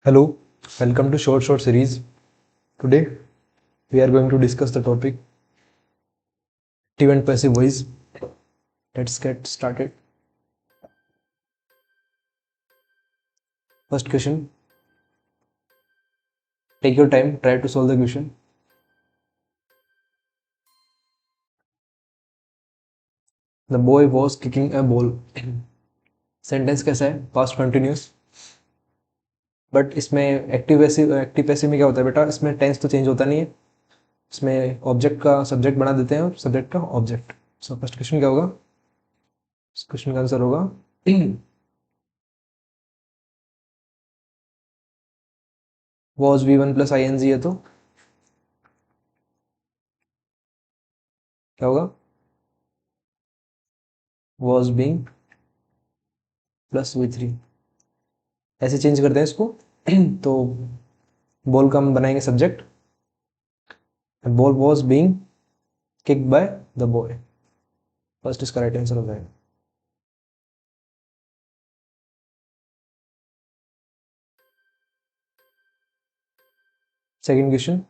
Hello, welcome to Short series. Today we are going to discuss the topic active and passive voice. Let's get started. First question. Take your time, try to solve the question. The boy was kicking a ball. Sentence कैसा है? Past continuous. But इसमें active passive में क्या होता है बेटा? इसमें tense तो चेंज होता नहीं है. इसमें ऑब्जेक्ट का सब्जेक्ट बना देते हैं और सब्जेक्ट का ऑब्जेक्ट. सो फर्स्ट क्वेश्चन क्या होगा? इस क्वेश्चन का आंसर होगा was V1 plus ing है तो क्या होगा? was being plus V3. ऐसे चेंज करते हैं इसको. तो बॉल का हम बनाएंगे subject. Ball was being kicked by the boy. First इसका राइट आंसर हो जाएगा. Second question.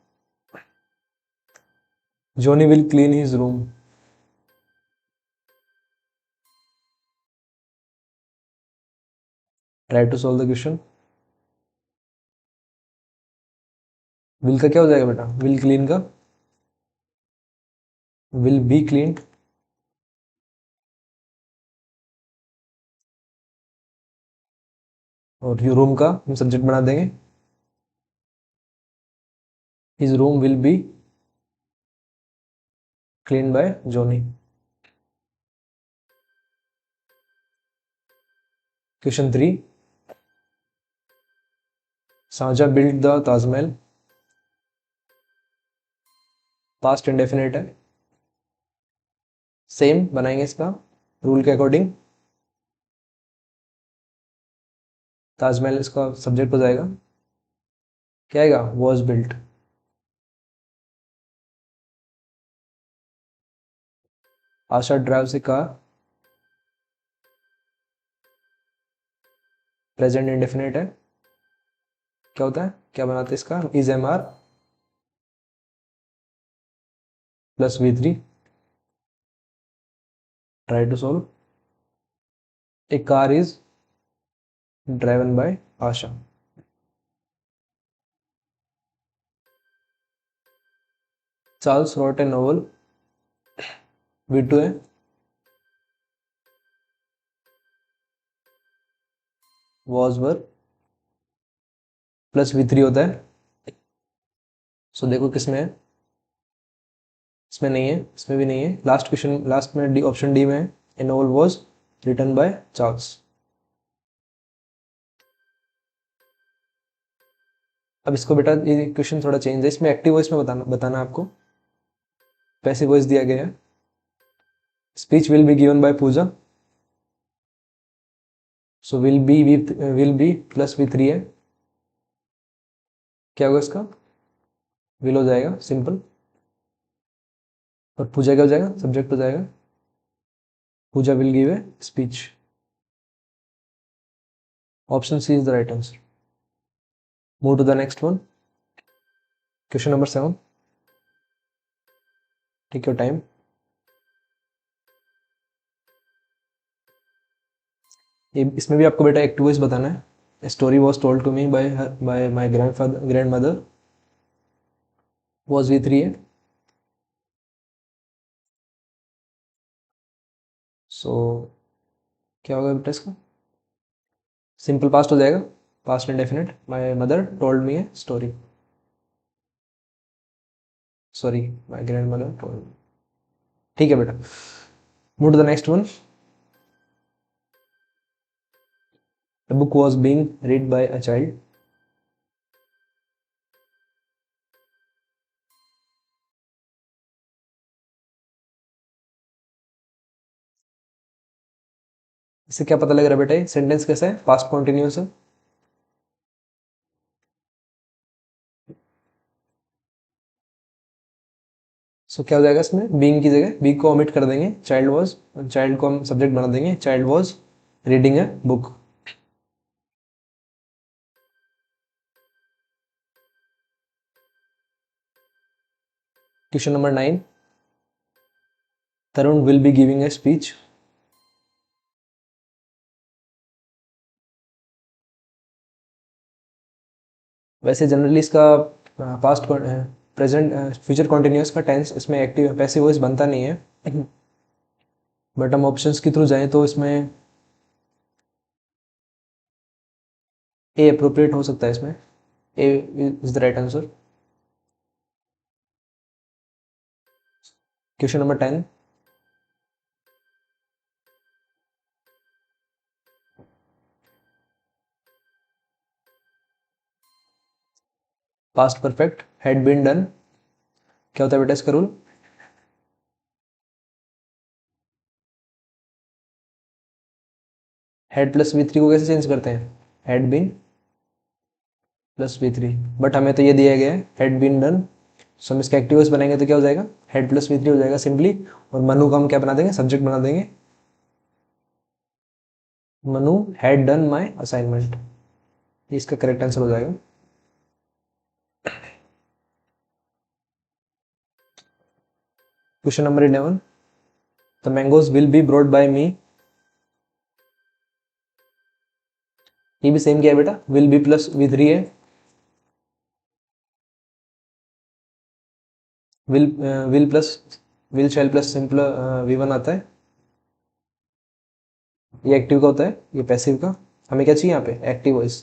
Johnny will clean his room. Try to solve the question. Will का क्या हो जाएगा बेटा? विल क्लीन का विल बी क्लीन. और यू रूम का हम सब्जेक्ट बना देंगे. His room will be clean by Johnny. Question 3. Shahjahan build the Taj Mahal. Past indefinite है. सेम बनाएंगे इसका रूल के अकॉर्डिंग. ताजमहल इसका सब्जेक्ट हो जाएगा. क्या आएगा? Was built. Asha drives a car. Present indefinite है. क्या होता है? क्या बनाते हैं इसका? Is am are plus V3. Try to solve. A car is driven by Asha. Charles wrote a novel. V2 है. वॉज वर प्लस V3 होता है. सो देखो किसमें है. इसमें नहीं है. इसमें भी नहीं है. लास्ट क्वेश्चन लास्ट में डी ऑप्शन डी में है. A novel was written by Charles. अब इसको बेटा ये क्वेश्चन थोड़ा चेंज है. इसमें एक्टिव वॉइस में बताना आपको. पैसिव वॉइस दिया गया है. Speech will be given by Pooja. So will be plus V3 है. क्या होगा इसका? विल हो जाएगा सिंपल. और पूजा क्या हो जाएगा? सब्जेक्ट हो जाएगा. Puja will give a speech. Option C is the right answer. Move to the next one. Question number 7. Take your time. इसमें भी आपको बेटा एक्टिव वॉइस बताना है. Story was told to me by my grandmother. Was V3 है. सो क्या होगा बेटा इसका? सिंपल पास्ट हो जाएगा. Past indefinite. My mother told me a story. Sorry, my grandmother told me. ठीक है बेटा. Move to the next one. The book was being read by a child. इससे क्या पता लग रहा है बेटा? सेंटेंस कैसा है? पास्ट कॉन्टिन्यूस है. सो क्या हो जाएगा इसमें? बीइंग की जगह बी को ओमिट कर देंगे. चाइल्ड को हम सब्जेक्ट बना देंगे. Child was reading a book. Question number 9, Tarun will be giving a speech. वैसे जनरली इसका पास्ट प्रेजेंट फ्यूचर कॉन्टिन्यूस का टेंस इसमें एक्टिव पैसिव वॉइस बनता नहीं है, बट हम ऑप्शंस के थ्रू जाएं तो इसमें ए अप्रोप्रिएट हो सकता है। इसमें A is the right answer. Question number 10, past perfect had been done, क्या होता है बेटा इसका rule? Had plus V three को कैसे चेंज करते हैं? Had been plus V three, but हमें तो ये दिया गया है हैड बीन डन, सो हम इसका एक्टिव वॉइस बनाएंगे तो क्या हो जाएगा? हेड प्लस वी थ्री हो जाएगा सिंपली। और मनु का हम क्या बना देंगे? सब्जेक्ट बना देंगे। Manu had done my assignment, इसका करेक्ट आंसर हो जाएगा। Question number 11, the mangoes will be brought by me, ये भी सेम किया है बेटा, will be plus V three है। Will will plus will shall plus simple V one आता है। ये एक्टिव का होता है, ये पैसिव का। हमें क्या चाहिए यहाँ पे? Active voice.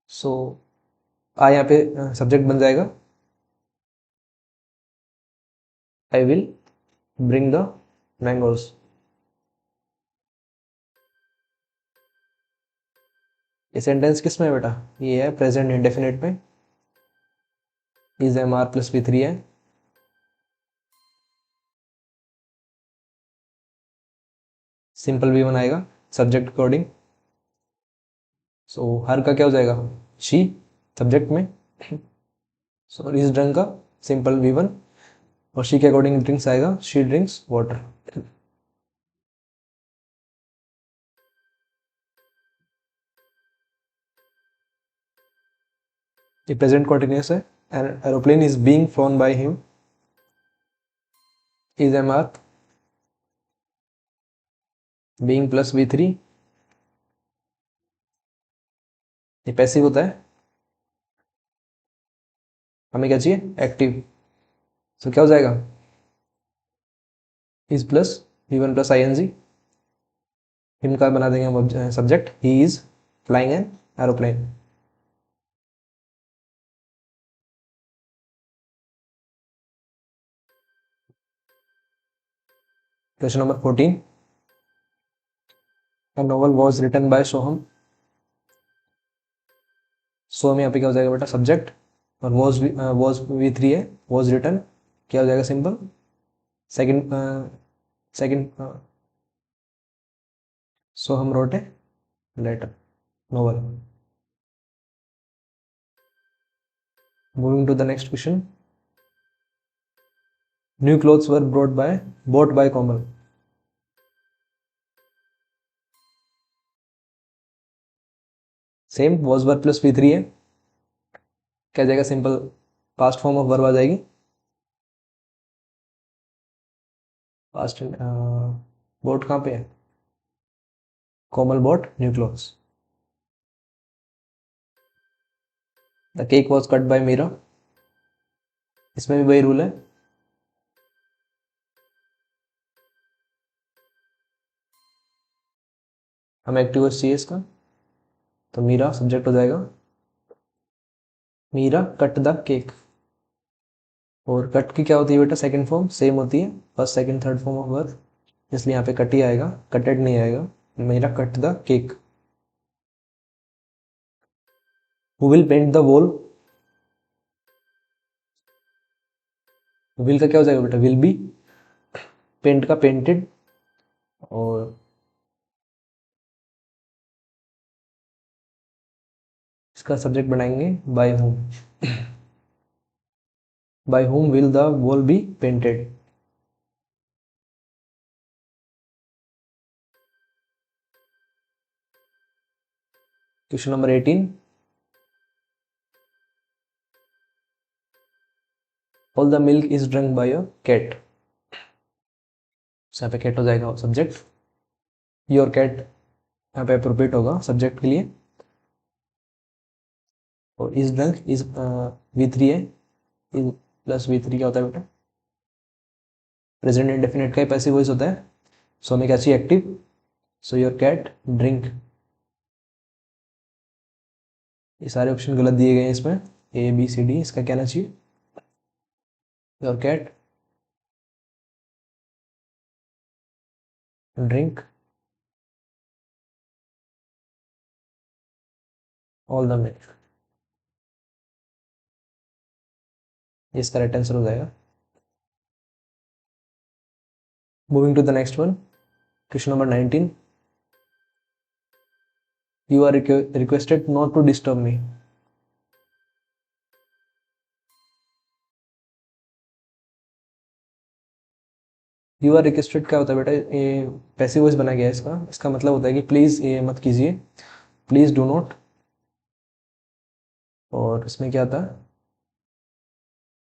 सो आ यहाँ पे सब्जेक्ट बन जाएगा, I will bring the mangoes. ये सेंटेंस किस में है बेटा? ये है प्रेजेंट इंडेफिनिट में, is am are plus V three है। सिंपल वी वन आएगा सब्जेक्ट अकॉर्डिंग। सो हर का क्या हो जाएगा? शी सब्जेक्ट में। सो इस ड्रंक का सिंपल वी वन, और शी के अकॉर्डिंग ड्रिंक्स आएगा, शी ड्रिंक्स वाटर। ये प्रेजेंट कॉन्टिन्यूस है। An aeroplane is being flown by him, is am are being plus V three, ये पैसिव होता है। हमें क्या चाहिए? एक्टिव। सो क्या हो जाएगा? Is plus V one plus I N G, him का बना देंगे हम subject, he is flying an aeroplane. Question number 14, a novel was written by Soham. Soham यहाँ पे क्या हो जाएगा बेटा? सब्जेक्ट, और वॉज वी थ्री है, वॉज रिटन क्या हो जाएगा? Simple second second Soham wrote a letter novel. Moving to the next question, new clothes were bought by Komal. Same was were plus V three है, क्या जाएगा? Simple past form of verb आ जाएगी। Past bought कहाँ पे है? Komal bought new clothes. The cake was cut by Meera, इसमें भी वही रूल है। हमें एक्टिव चाहिए इसका, तो मीरा सब्जेक्ट हो जाएगा। मीरा कट द केक, और कट की क्या होती है बेटा? सेकंड फॉर्म सेम होती है, first second third form of verb, इसलिए यहाँ पे कट ही आएगा, कटेड नहीं आएगा। Meera cut the cake. Who will paint the wall, will का क्या हो जाएगा बेटा? विल बी, पेंट का पेंटेड, और इसका सब्जेक्ट बनाएंगे by whom. By whom will the wall be painted. Question number 18, all the milk is drunk by a cat, यहाँ पे कैट हो जाएगा सब्जेक्ट। योर कैट यहाँ पे अप्रोप्रिएट होगा सब्जेक्ट के लिए। और इज ड्रंक इज V3 है, इज प्लस V3 क्या होता है बेटा, प्रेजेंट इंडेफिनिट का ही पैसिव वॉइस होता है। सो हमें क्या चाहिए, active. So your cat drink. ये सारे ऑप्शन गलत दिए गए हैं इसमें, A B C D, इसका क्या आना चाहिए, your cat drink all the milk, इसका राइट आंसर हो जाएगा। Moving to the next one, question number 19। You are requested not to disturb me. You are requested क्या होता है बेटा, ये पैसिव वॉइस बना गया है इसका। इसका मतलब होता है कि प्लीज़ ये मत कीजिए, प्लीज़ डू नॉट। और इसमें क्या आता है,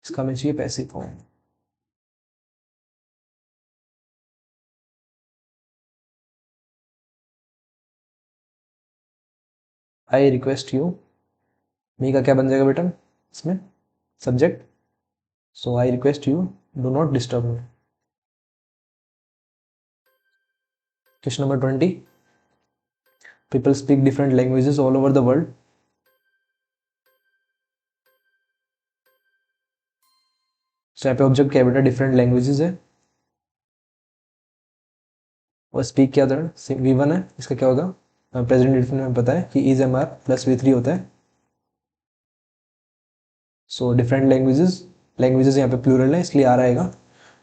इसका हमें चाहिए passive form. I request you, me का क्या बन जाएगा बेटा इसमें, subject. So I request you do not disturb me. Question number 20। People speak different languages all over the world. So यहाँ पे ऑब्जेक्ट क्या है बेटा, डिफरेंट लैंग्वेजेस है। और स्पीक क्या होता है, V1 है, इसका क्या होगा, प्रेजेंट इंडेफिनिट में पता है कि इज MR प्लस V3 होता है। सो डिफरेंट लैंग्वेजेस, लैंग्वेजेस यहाँ पे प्लूरल है इसलिए आर आएगा।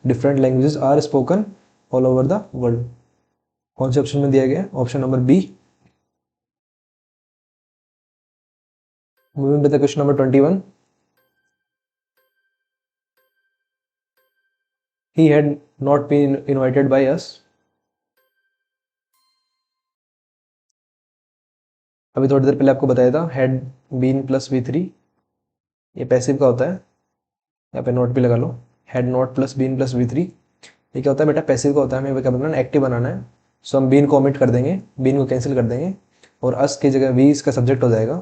Different languages are spoken all over the world. कौन से ऑप्शन में दिया गया है, option number B. Moving to the question number 21। He had not been invited by us. अभी थोड़ी देर पहले आपको बताया था हैड बीन प्लस V3, ये पैसिव का होता है, यहाँ पे नोट भी लगा लो। Had not plus been plus V3, ये क्या होता है बेटा, पैसिव का होता है। हमें क्या बनाना है, एक्टिव बनाना है। सो हम बीन को ओमिट कर देंगे, बीन को कैंसिल कर देंगे, और अस की जगह वी इसका सब्जेक्ट हो जाएगा।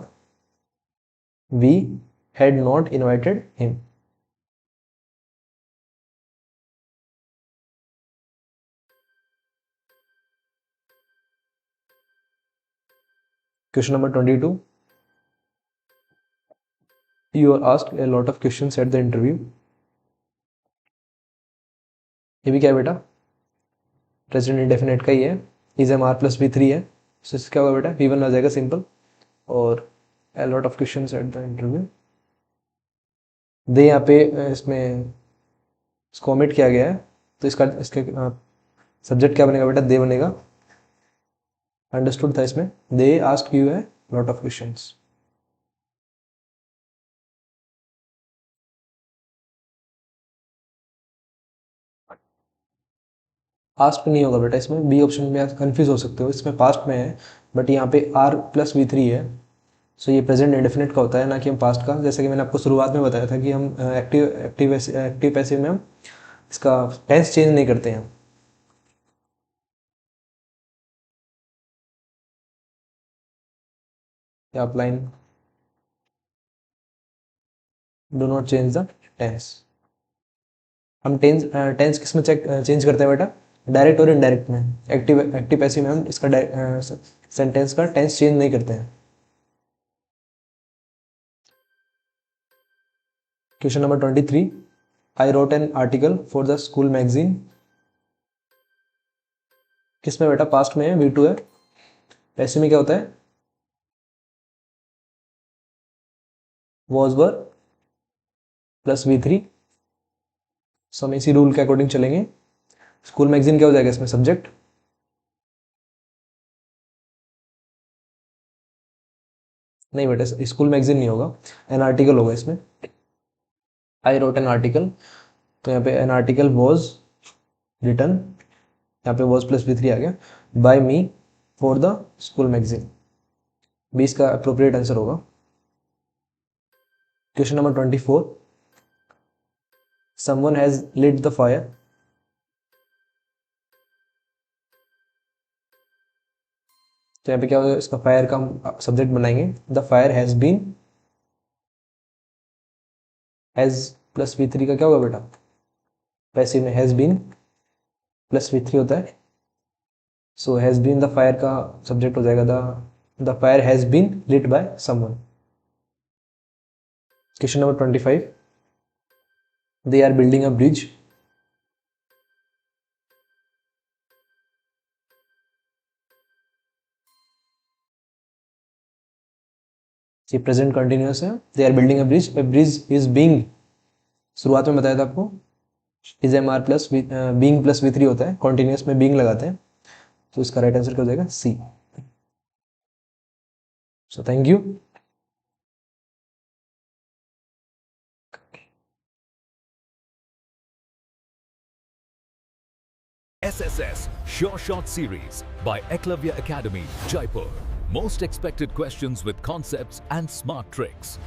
We had not invited him. Question number 22। You are asked a lot of questions at the interview। ये भी क्या है बेटा, प्रेजेंट इंडेफिनिट का ही है, is am are plus V3 है। सो इससे क्या होगा बेटा, V1 आ जाएगा सिंपल, और a lot of questions at the interview। दे यहाँ पे इसमें इसको ओमिट किया गया है, तो इसका इसके सब्जेक्ट क्या बनेगा बेटा, दे बनेगा। अंडरस्टूड था इसमें, दे आस्क यू है लॉट ऑफ क्वेश्चंस। पास्ट में नहीं होगा बेटा, इसमें बी ऑप्शन में आप कंफ्यूज हो सकते हो, इसमें पास्ट में है, बट यहाँ पे आर प्लस V3 है। सो ये प्रेजेंट इंडेफिनिट का होता है, ना कि हम पास्ट का। जैसे कि मैंने आपको शुरुआत में बताया था कि हम एक्टिव पैसिव में हम इसका टेंस चेंज नहीं करते हैं। आप line do not change the tense. हम टेंस किस में चेंज करते हैं बेटा, डायरेक्ट और इनडायरेक्ट में। एक्टिव पैसिव में हम इसका सेंटेंस का टेंस चेंज नहीं करते हैं। Question number 23। I wrote an article for the school magazine. किस में बेटा, पास्ट में है, V2 है। पैसिव में क्या होता है, वॉज वर प्लस V3। सो हम इसी रूल के अकॉर्डिंग चलेंगे। स्कूल मैगजीन क्या हो जाएगा इसमें, सब्जेक्ट। नहीं बेटा, स्कूल मैगजीन नहीं होगा, एन आर्टिकल होगा इसमें। आई रोट एन आर्टिकल, तो यहाँ पे एन आर्टिकल वॉज रिटन, यहाँ पे वॉज प्लस V3 आ गया, by me for the school magazine. 20 का अप्रोप्रिएट आंसर होगा। Question number 24। someone has lit the fire. तो यहाँ पे क्या होगा, इसका फायर का हम सब्जेक्ट बनाएंगे, the fire has been, has plus V3 का क्या होगा बेटा, पैसिव में हैज बीन प्लस V3 होता है, so has been the fire का सब्जेक्ट हो जाएगा the fire has been lit by someone. Question number 25, they are building a bridge. ये प्रेजेंट कंटिन्यूअस है, they are building a bridge, bridge is being, शुरुआत में बताया था आपको, is am are plus being plus V3 होता है, continuous में बीइंग लगाते हैं, तो इसका राइट आंसर क्या हो जाएगा, C. So thank you. SSS Sure Shot Series by Eklavya Academy, Jaipur. Most expected questions with concepts and smart tricks.